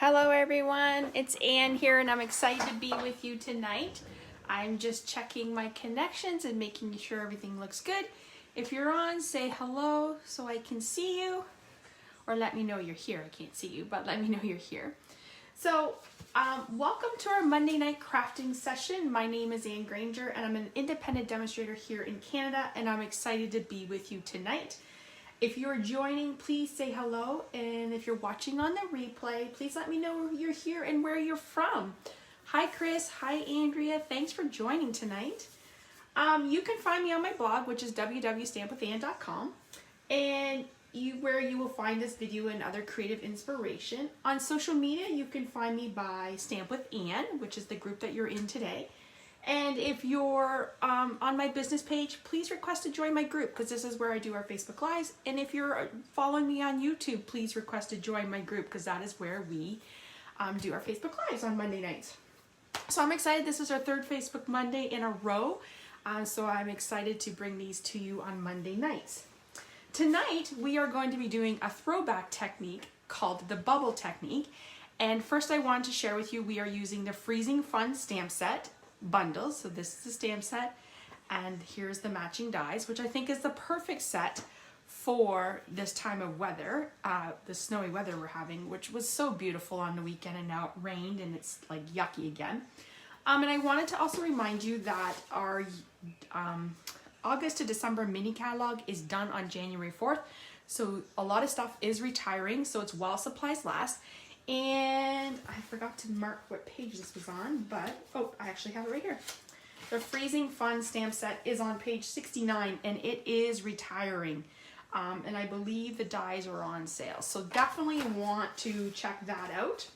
Hello everyone, it's Anne here and I'm excited to be with you tonight. I'm just checking my connections and making sure everything looks good. If you're on, say hello so I can see you, or let me know you're here. I can't see you, but let me know you're here. So welcome to our Monday night crafting session. My name is Anne Granger and I'm an independent demonstrator here in Canada, and I'm excited to be with you tonight. If you're joining, please say hello, and if you're watching on the replay, please let me know you're here and where you're from. Hi Chris, hi Andrea, thanks for joining tonight. You can find me on my blog, which is www.stampwithanne.com, and where you will find this video and other creative inspiration. On social media, you can find me by Stamp with Anne, which is the group that you're in today. And if you're on my business page, please request to join my group, because this is where I do our Facebook Lives. And if you're following me on YouTube, please request to join my group, because that is where we do our Facebook Lives on Monday nights. So I'm excited. This is our third Facebook Monday in a row. So I'm excited to bring these to you on Monday nights. Tonight, we are going to be doing a throwback technique called the bubble technique. And first I wanted to share with you, we are using the Freezin Fun stamp set bundles. So this is the stamp set, and here's the matching dies, which I think is the perfect set for this time of weather, the snowy weather we're having, which was so beautiful on the weekend, and now it rained and it's like yucky again. And I wanted to also remind you that our August to December mini catalog is done on January 4th. So a lot of stuff is retiring, so it's while supplies last. And I forgot to mark what page this was on, but, oh, I actually have it right here. The Freezin Fun stamp set is on page 69, and it is retiring. And I believe the dies are on sale. So definitely want to check that out.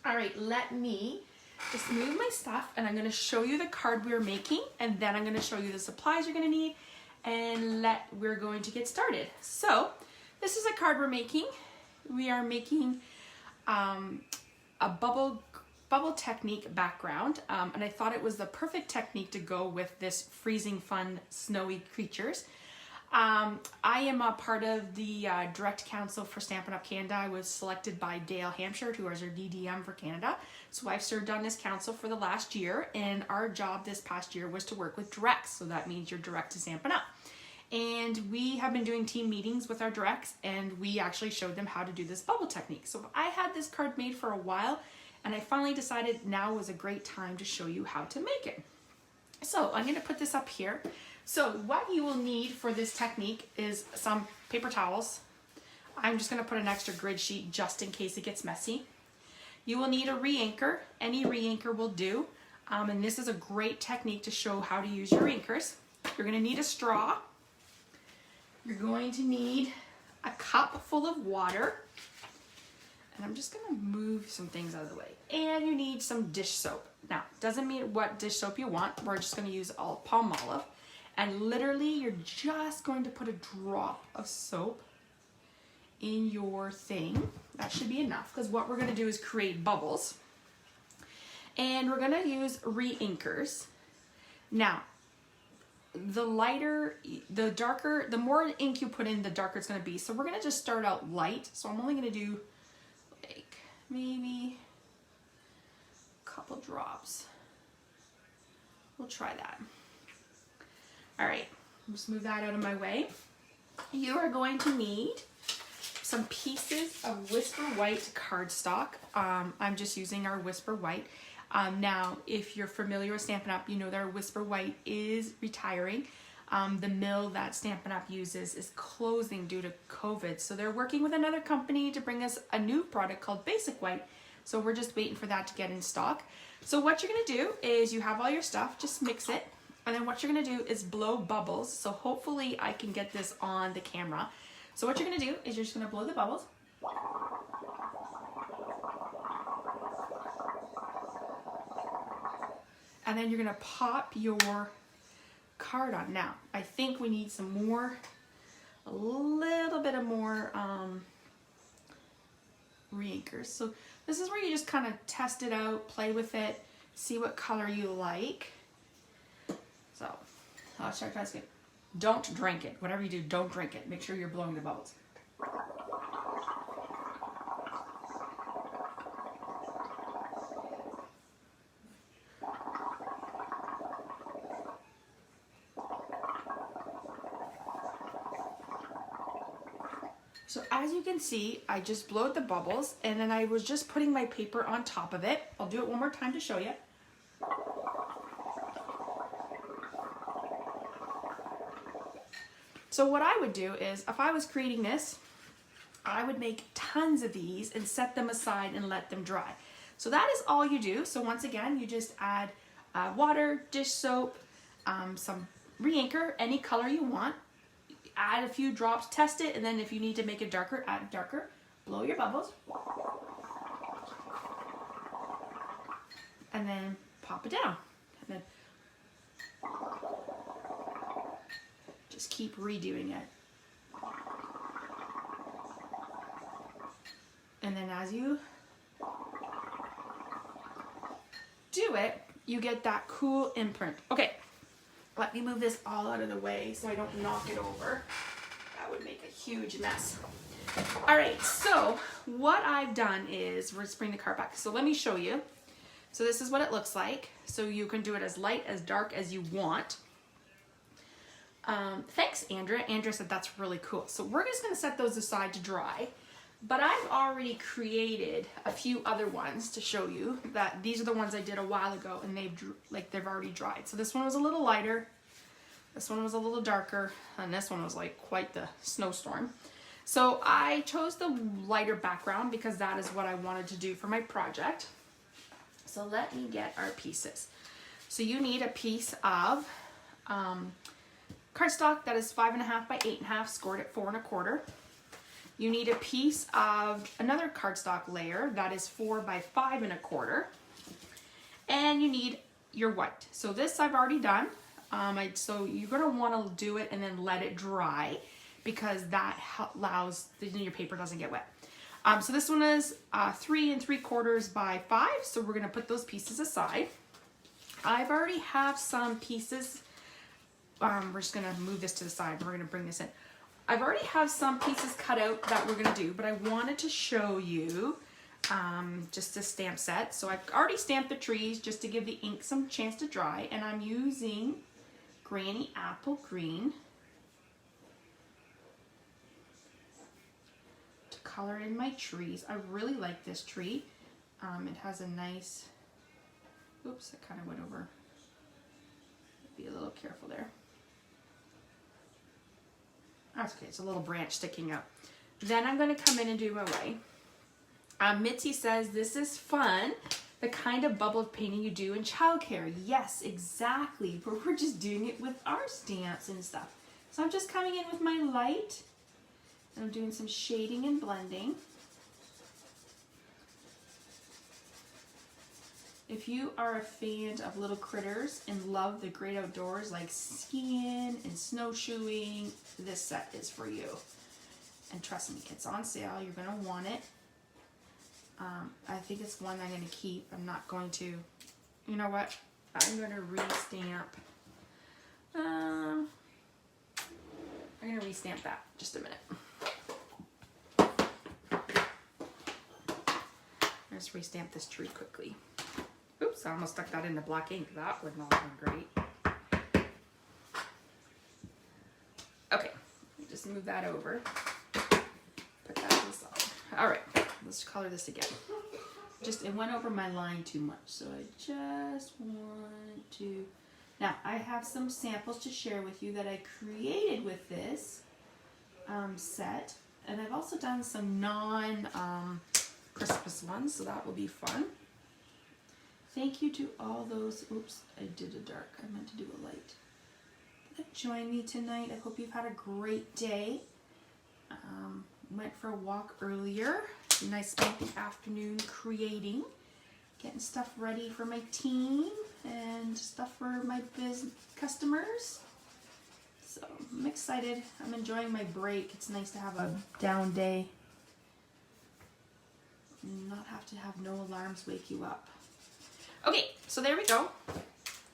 All right, let me just move my stuff, and I'm going to show you the card we're making, and then I'm going to show you the supplies you're going to need, and we're going to get started. So this is a card we're making. We are making a bubble technique background, and I thought it was the perfect technique to go with this Freezin Fun snowy creatures. I am a part of the direct council for Stampin' Up! Canada. I was selected by Dale Hampshire, who is our DDM for Canada. So I've served on this council for the last year, and our job this past year was to work with directs. So that means you're direct to Stampin' Up! And we have been doing team meetings with our directs, and we actually showed them how to do this bubble technique. So I had this card made for a while, and I finally decided now was a great time to show you how to make it. So I'm going to put this up here. So what you will need for this technique is some paper towels. I'm just going to put an extra grid sheet just in case it gets messy. You will need a re-inker. Any re-inker will do. And this is a great technique to show how to use your inkers. You're going to need a straw. You're going to need a cup full of water. And I'm just going to move some things out of the way. And you need some dish soap. Now, doesn't mean what dish soap you want. We're just going to use palm olive. And literally, you're just going to put a drop of soap in your thing. That should be enough, because what we're going to do is create bubbles. And we're going to use re-inkers. Now, the lighter, the darker, the more ink you put in, the darker it's going to be. So we're going to just start out light. So I'm only going to do like maybe a couple drops. We'll try that. All right, just move that out of my way. You are going to need some pieces of Whisper White cardstock. I'm just using our Whisper White. Now, if you're familiar with Stampin' Up, you know that our Whisper White is retiring. The mill that Stampin' Up uses is closing due to COVID. So they're working with another company to bring us a new product called Basic White. So we're just waiting for that to get in stock. So what you're gonna do is you have all your stuff, just mix it. And then what you're gonna do is blow bubbles. So hopefully I can get this on the camera. So what you're gonna do is you're just gonna blow the bubbles. And then you're gonna pop your card on. Now, I think we need some more, a little bit of more re-inkers. So this is where you just kind of test it out, play with it, see what color you like. So, I'll start trying to don't drink it. Whatever you do, don't drink it. Make sure you're blowing the bubbles. So as you can see, I just blowed the bubbles and then I was just putting my paper on top of it. I'll do it one more time to show you. So what I would do is, if I was creating this, I would make tons of these and set them aside and let them dry. So that is all you do. So once again, you just add water, dish soap, some re-anchor, any color you want. Add a few drops, test it, and then if you need to make it darker, add darker. Blow your bubbles. And then pop it down. And then just keep redoing it. And then as you do it, you get that cool imprint. Okay, let me move this all out of the way so I don't knock it over. That would make a huge mess. All right, so what I've done is, we're just bring the card back. So let me show you. So this is what it looks like. So you can do it as light, as dark as you want. Thanks, Andrea. Andrea said that's really cool. So we're just gonna set those aside to dry. But I've already created a few other ones to show you that these are the ones I did a while ago and they've already dried. So this one was a little lighter, this one was a little darker, and this one was like quite the snowstorm. So I chose the lighter background because that is what I wanted to do for my project. So let me get our pieces. So you need a piece of cardstock that is 5.5 by 8.5, scored at 4 1/4. You need a piece of another cardstock layer that is 4 by 5 1/4. And you need your white. So this I've already done. So you're gonna wanna do it and then let it dry because that allows, your paper doesn't get wet. So this one is 3 3/4 by 5. So we're gonna put those pieces aside. I've already have some pieces. We're just gonna move this to the side and we're gonna bring this in. I've already have some pieces cut out that we're gonna do, but I wanted to show you just a stamp set. So I've already stamped the trees just to give the ink some chance to dry, and I'm using Granny Apple Green to color in my trees. I really like this tree. It has a nice, oops, I kind of went over. Be a little careful there. That's okay, it's a little branch sticking up. Then I'm gonna come in and do my way. Mitzi says, this is fun. The kind of bubble painting you do in childcare. Yes, exactly, but we're just doing it with our stamps and stuff. So I'm just coming in with my light, and I'm doing some shading and blending. If you are a fan of little critters and love the great outdoors like skiing and snowshoeing, this set is for you. And trust me, it's on sale. You're going to want it. I think it's one I'm going to keep. I'm not going to, you know what? I'm going to re-stamp. I'm going to re-stamp that. Just a minute. Let's re-stamp this tree quickly. Oops, I almost stuck that into black ink. That would not have been great. Okay, just move that over. Put that to the side. All right, let's color this again. It went over my line too much, so I just want to. Now, I have some samples to share with you that I created with this set, and I've also done some Christmas ones, so that will be fun. Thank you to all those, oops, I did a dark, I meant to do a light, that joined me tonight. I hope you've had a great day. Went for a walk earlier. Nice spent the afternoon creating, getting stuff ready for my team and stuff for my customers. So I'm excited. I'm enjoying my break. It's nice to have a down day. Not have to have no alarms wake you up. Okay, so there we go.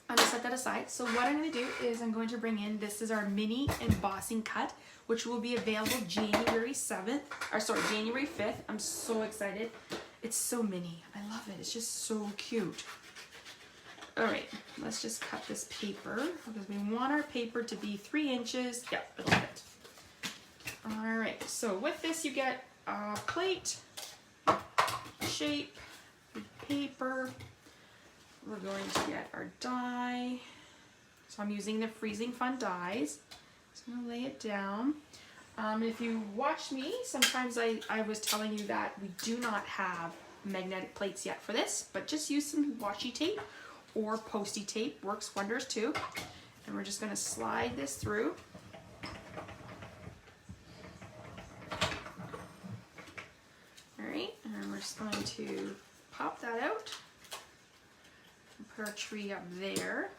I'm gonna set that aside. So what I'm gonna do is I'm going to bring in, this is our mini embossing cut, which will be available January 7th, or sorry, January 5th. I'm so excited. It's so mini, I love it. It's just so cute. All right, let's just cut this paper because we want our paper to be 3 inches. Yeah, it'll fit. All right, so with this you get a plate, shape, paper. We're going to get our die. So I'm using the Freezin Fun dies. So I'm gonna lay it down. If you watch me, sometimes I was telling you that we do not have magnetic plates yet for this, but just use some washi tape or posty tape, works wonders too. And we're just gonna slide this through. All right, and we're just going to pop that out and put our tree up there.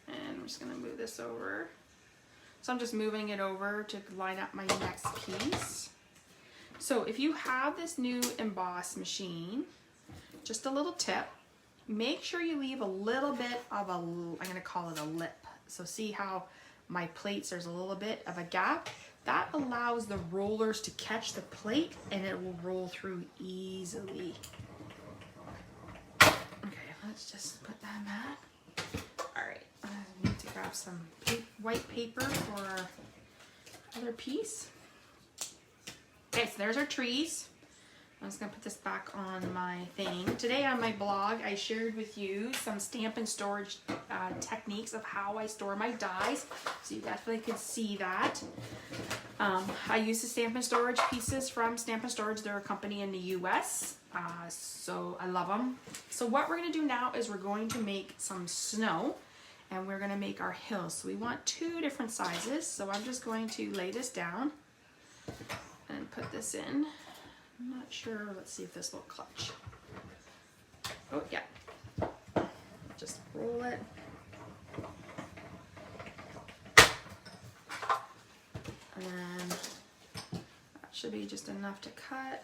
And I'm just gonna move this over. So I'm just moving it over to line up my next piece. So if you have this new emboss machine, just a little tip, make sure you leave a little bit of a, I'm gonna call it a lip. So see how my plates, there's a little bit of a gap? That allows the rollers to catch the plate and it will roll through easily. Okay, let's just put that back. All right, I need to grab some white paper for our other piece. Okay, so there's our trees. I'm just gonna put this back on my thing. Today on my blog, I shared with you some Stampin' storage techniques of how I store my dies. So you definitely could see that. I use the Stampin' Storage pieces from Stampin' Storage. They're a company in the US, so I love them. So what we're gonna do now is we're going to make some snow and we're gonna make our hills. So we want 2 different sizes. So I'm just going to lay this down and put this in. I'm not sure, let's see if this will clutch. Oh yeah, just roll it. And then that should be just enough to cut.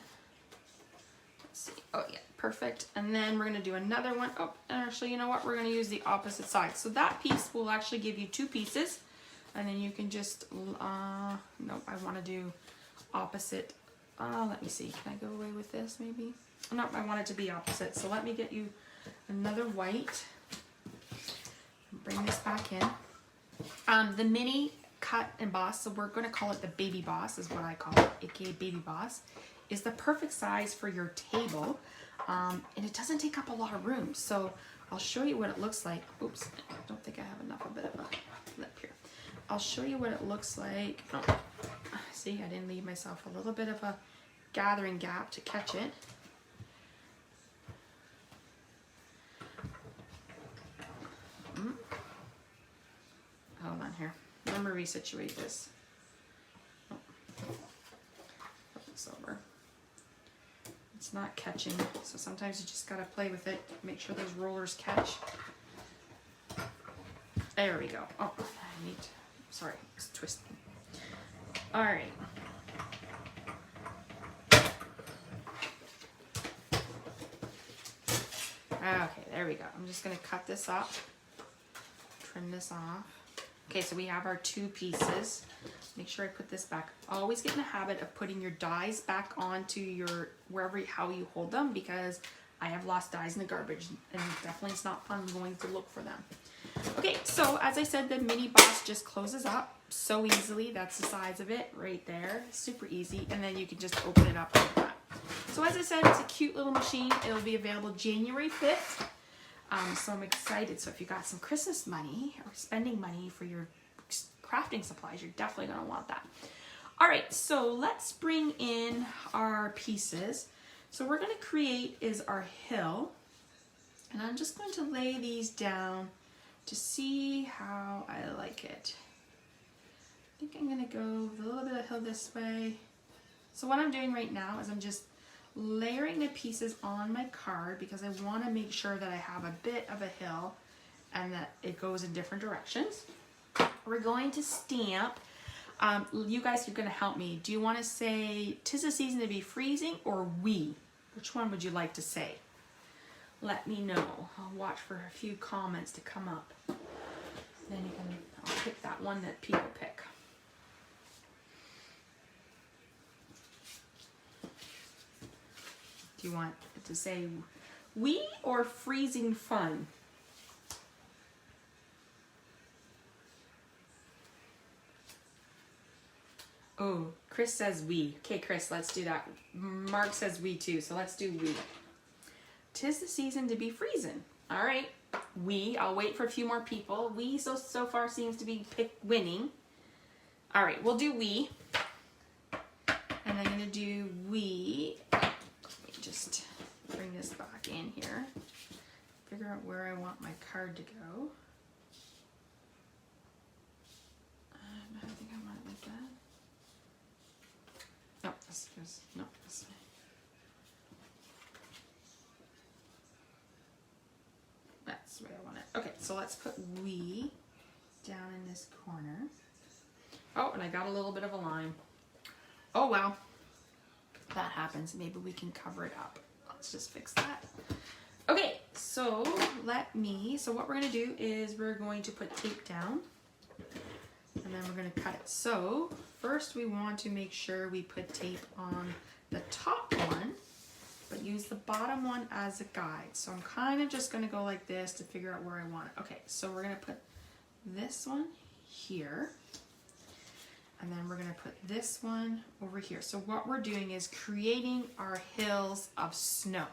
Let's see, oh yeah, perfect. And then we're gonna do another one. Oh, and actually, you know what? We're gonna use the opposite side. So that piece will actually give you 2 pieces. And then you can just, nope, I wanna do opposite. Let me see, can I go away with this maybe? No, I want it to be opposite. So let me get you another white. Bring this back in. The mini cut emboss, so we're gonna call it the baby boss is what I call it, aka baby boss, is the perfect size for your table. And it doesn't take up a lot of room. So I'll show you what it looks like. Oops, I don't think I have enough of a lip here. I'll show you what it looks like. Oh. See, I didn't leave myself a little bit of a gathering gap to catch it. Hold on here. Let me resituate this. Oh. Flip this over. It's not catching, so sometimes you just gotta play with it. Make sure those rollers catch. There we go. Oh, I need to, sorry, it's twisting. All right. Okay, there we go. I'm just gonna cut this up, trim this off. Okay, so we have our 2 pieces. Make sure I put this back. Always get in the habit of putting your dies back onto your, wherever, how you hold them, because I have lost dies in the garbage and definitely it's not fun going to look for them. Okay, so as I said, the mini boss just closes up so easily. That's the size of it right there. Super easy. And then you can just open it up like that. So as I said, it's a cute little machine. It'll be available January 5th. So I'm excited. So if you got some Christmas money or spending money for your crafting supplies, you're definitely going to want that. All right, so let's bring in our pieces. So we're going to create is our hill. And I'm just going to lay these down to see how I like it. I think I'm going to go with a little bit of hill this way. So what I'm doing right now is I'm just layering the pieces on my card because I want to make sure that I have a bit of a hill and that it goes in different directions. We're going to stamp. You guys are going to help me. Do you want to say, "'Tis the season to be freezing" or "we"? Which one would you like to say? Let me know. I'll watch for a few comments to come up. Then you can, I'll pick that one that people pick. Do you want it to say "we" or "freezing fun"? Oh, Chris says we. Okay, Chris, let's do that. Mark says we too, so let's do we. 'Tis the season to be freezing. All right, we. I'll wait for a few more people. We so far seems to be winning. All right, we'll do we. And I'm gonna do we. Let me just bring this back in here. Figure out where I want my card to go. I think I want it like that. No, this goes, no, this way. That's the way I want it. Okay, so let's put we down in this corner. Oh, and I got a little bit of a line. Oh, well, that happens. Maybe we can cover it up. Let's just fix that. Okay, so what we're gonna do is we're going to put tape down and then we're gonna cut it. So first we want to make sure we put tape on the top one, but use the bottom one as a guide. So I'm kind of just gonna go like this to figure out where I want it. Okay, so we're gonna put this one here. And then we're gonna put this one over here. So what we're doing is creating our hills of snow.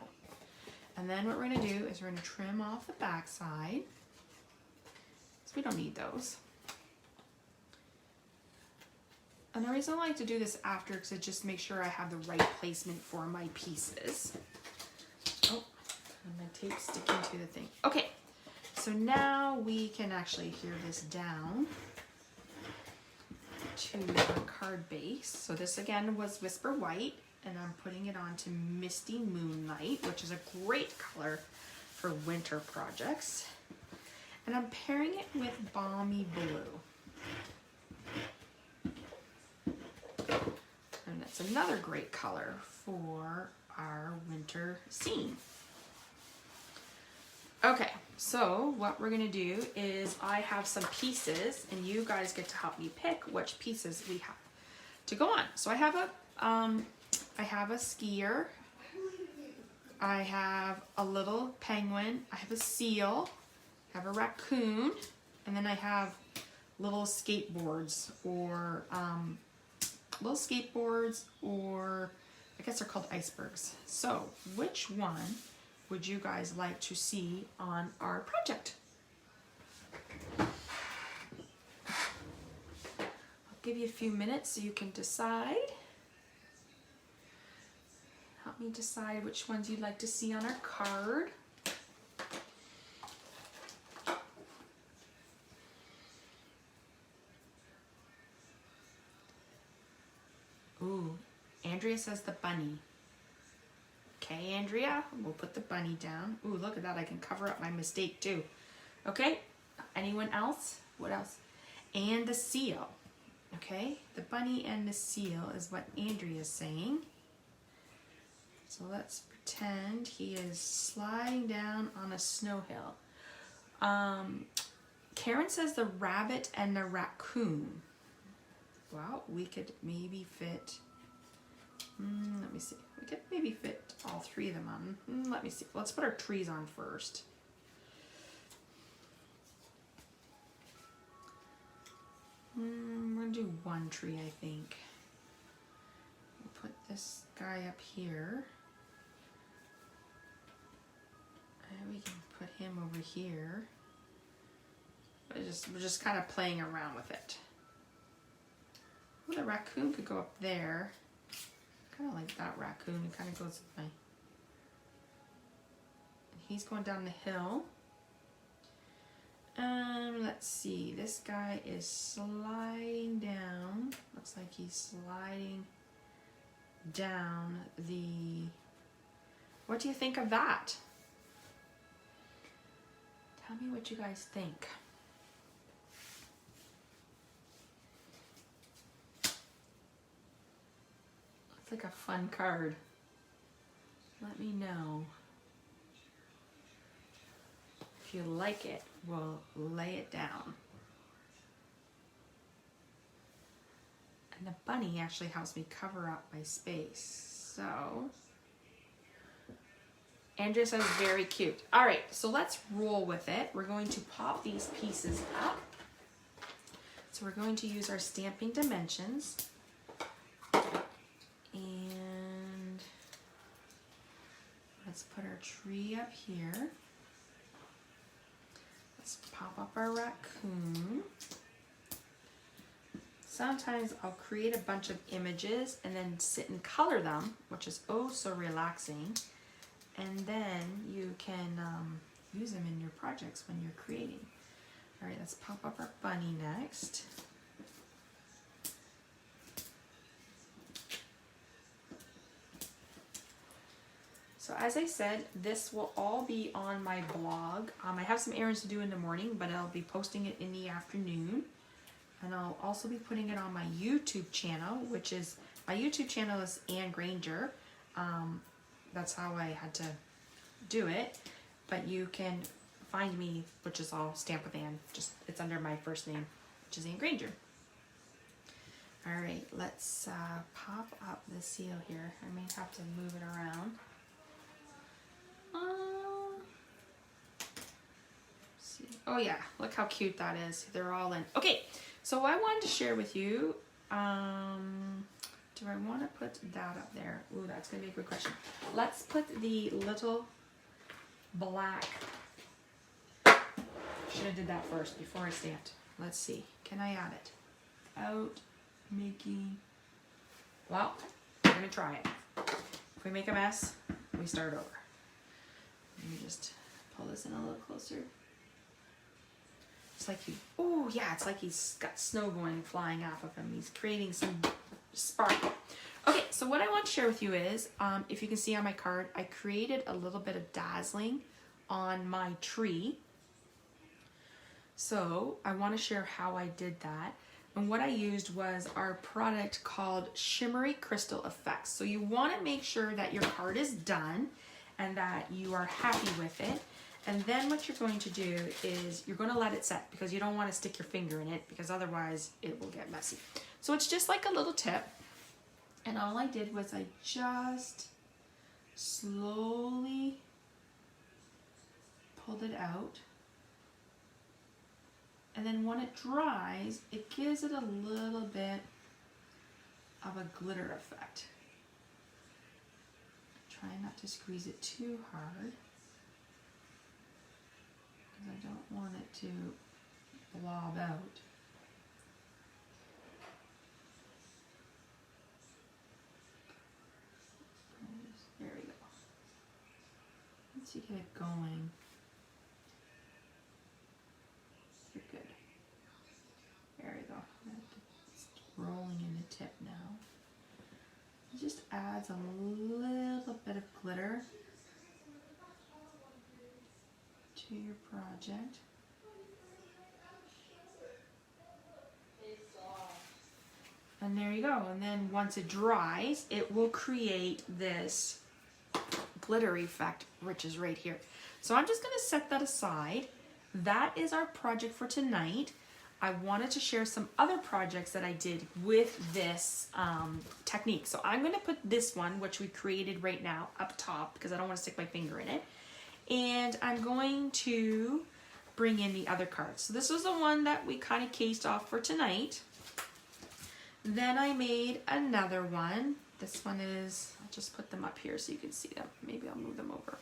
And then what we're gonna do is we're gonna trim off the back side. So we don't need those. And the reason I like to do this after is to just make sure I have the right placement for my pieces. Oh, and my tape's sticking to the thing. Okay, so now we can actually adhere this down to our card base. So this again was Whisper White, and I'm putting it onto Misty Moonlight, which is a great color for winter projects. And I'm pairing it with Balmy Blue. And that's another great color for our winter scene. Okay, so what we're gonna do is I have some pieces and you guys get to help me pick which pieces we have to go on. So I have a skier, I have a little penguin, I have a seal, I have a raccoon, and then I have little skateboards or I guess they're called icebergs. So which one would you guys like to see on our project? I'll give you a few minutes so you can decide. Help me decide which ones you'd like to see on our card. Ooh, Andrea says the bunny. Okay, Andrea, we'll put the bunny down. Ooh, look at that, I can cover up my mistake too. Okay, anyone else? What else? And the seal. Okay, the bunny and the seal is what Andrea's saying. So let's pretend he is sliding down on a snow hill. Karen says the rabbit and the raccoon. Well, we could maybe fit, let me see. We could maybe fit all three of them on. Let me see. Let's put our trees on first. We're gonna do one tree, I think. We'll put this guy up here. And we can put him over here. We're just kind of playing around with it. Well, the raccoon could go up there. Kind of like that raccoon. It kind of goes with my... He's going down the hill. Let's see. This guy is sliding down. Looks like he's sliding down the... What do you think of that? Tell me what you guys think. Like a fun card. Let me know. If you like it, we'll lay it down. And the bunny actually helps me cover up my space. So, Andrea says very cute. All right, so let's roll with it. We're going to pop these pieces up. So we're going to use our stamping dimensions. let's put our tree up here. Let's pop up our raccoon. Sometimes I'll create a bunch of images and then sit and color them, which is oh so relaxing. And then you can use them in your projects when you're creating. All right, let's pop up our bunny next. So as I said, this will all be on my blog. I have some errands to do in the morning, but I'll be posting it in the afternoon. And I'll also be putting it on my YouTube channel, which is, my YouTube channel is Anne Granger. That's how I had to do it. But you can find me, which is all Stamp with Anne. Just, it's under my first name, which is Anne Granger. All right, let's pop up the seal here. I may have to move it around. See. Oh yeah, look how cute that is. They're all in. Okay, so I wanted to share with you, do I want to put that up there? Ooh, that's going to be a good question. Let's put the little black, should have did that first before I stamped. Let's see, can I add it? Out, making, well, we're going to try it. If we make a mess, we start over. Let me just pull this in a little closer. It's like he, oh yeah, it's like he's got snow going flying off of him. He's creating some sparkle. Okay, so what I want to share with you is, if you can see on my card, I created a little bit of dazzling on my tree. So I want to share how I did that. And what I used was our product called Shimmery Crystal Effects. So you want to make sure that your card is done and that you are happy with it. And then what you're going to do is you're going to let it set, because you don't want to stick your finger in it, because otherwise it will get messy. So it's just like a little tip. And all I did was I just slowly pulled it out. And then when it dries, it gives it a little bit of a glitter effect. Try not to squeeze it too hard, because I don't want it to blob out. There we go. Once you get it going, you're good. There we go. It's rolling in the tip now. It just adds a little bit of glitter to your project. And there you go. And then once it dries, it will create this glitter effect, which is right here. So I'm just going to set that aside. That is our project for tonight. I wanted to share some other projects that I did with this technique. So I'm going to put this one, which we created right now, up top, because I don't want to stick my finger in it. And I'm going to bring in the other cards. So this was the one that we kind of cased off for tonight. Then I made another one. This one is, I'll just put them up here so you can see them. Maybe I'll move them over.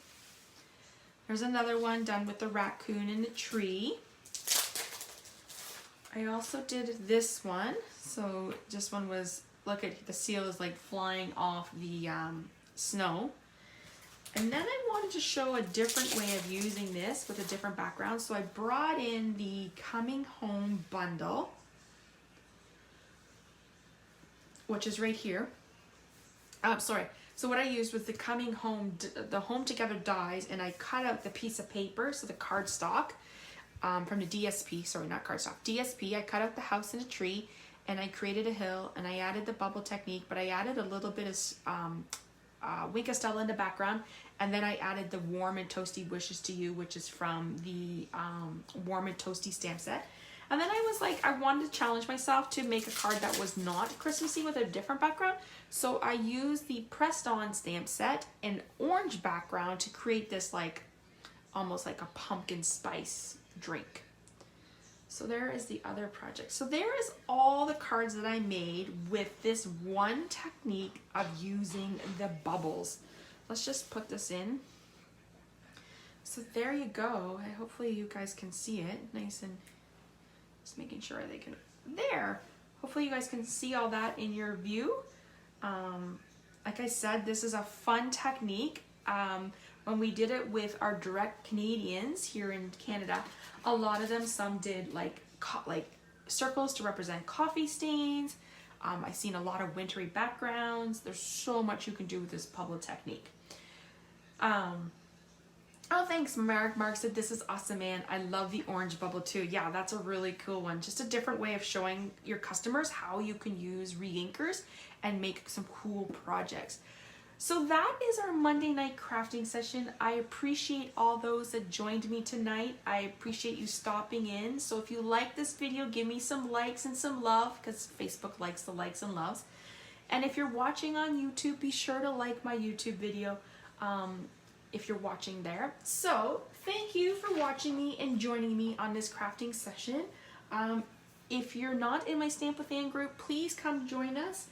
There's another one done with the raccoon and the tree. I also did this one. So this one was, look at the seal is like flying off the snow. And then I wanted to show a different way of using this with a different background. So I brought in the Coming Home bundle, which is right here. Sorry. So what I used was the Coming Home, the Home Together dies, and I cut out the piece of paper, so the cardstock from the DSP, sorry, not cardstock, DSP. I cut out the house and a tree, and I created a hill, and I added the bubble technique, but I added a little bit of Wink Estella in the background, and then I added the Warm and Toasty Wishes to You, which is from the Warm and Toasty stamp set. And then I was like, I wanted to challenge myself to make a card that was not Christmassy with a different background. So I used the pressed on stamp set and orange background to create this like, almost like a pumpkin spice drink. So there is the other project. So there is all the cards that I made with this one technique of using the bubbles. Let's just put this in. So there you go. Hopefully you guys can see it nice and just making sure they can, there. Hopefully you guys can see all that in your view. Like I said, this is a fun technique. When we did it with our direct Canadians here in Canada, a lot of them, some did like circles to represent coffee stains. I've seen a lot of wintry backgrounds. There's so much you can do with this bubble technique. Oh, thanks, Mark. Mark said, this is awesome, man. I love the orange bubble too. Yeah, that's a really cool one. Just a different way of showing your customers how you can use re-inkers and make some cool projects. So that is our Monday night crafting session. I appreciate all those that joined me tonight. I appreciate you stopping in. So if you like this video, give me some likes and some love, because Facebook likes the likes and loves. And if you're watching on YouTube, be sure to like my YouTube video if you're watching there. So thank you for watching me and joining me on this crafting session. If you're not in my Stamp with Ann group, please come join us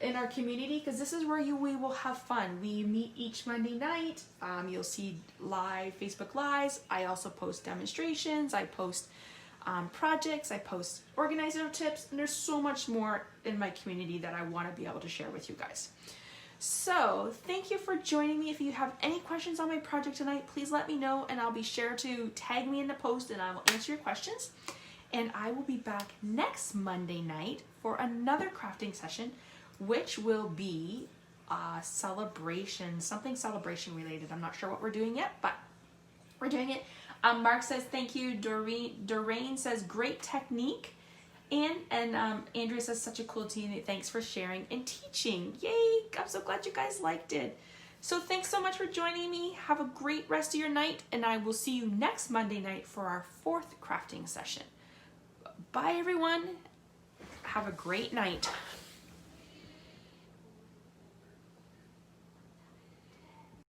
in our community, because this is where we will have fun. We meet each Monday night. You'll see live Facebook Lives. I also post demonstrations. I post projects. I post organizer tips, and there's so much more in my community that I want to be able to share with you guys. So thank you for joining me. If you have any questions on my project tonight, please let me know, and I'll be sure to tag me in the post and I will answer your questions. And I will be back next Monday night for another crafting session, which will be a celebration, something celebration related. I'm not sure what we're doing yet, but we're doing it. Mark says, thank you. Doreen says, great technique. And Andrea says, such a cool team. Thanks for sharing and teaching. Yay, I'm so glad you guys liked it. So thanks so much for joining me. Have a great rest of your night, and I will see you next Monday night for our 4th crafting session. Bye, everyone. Have a great night.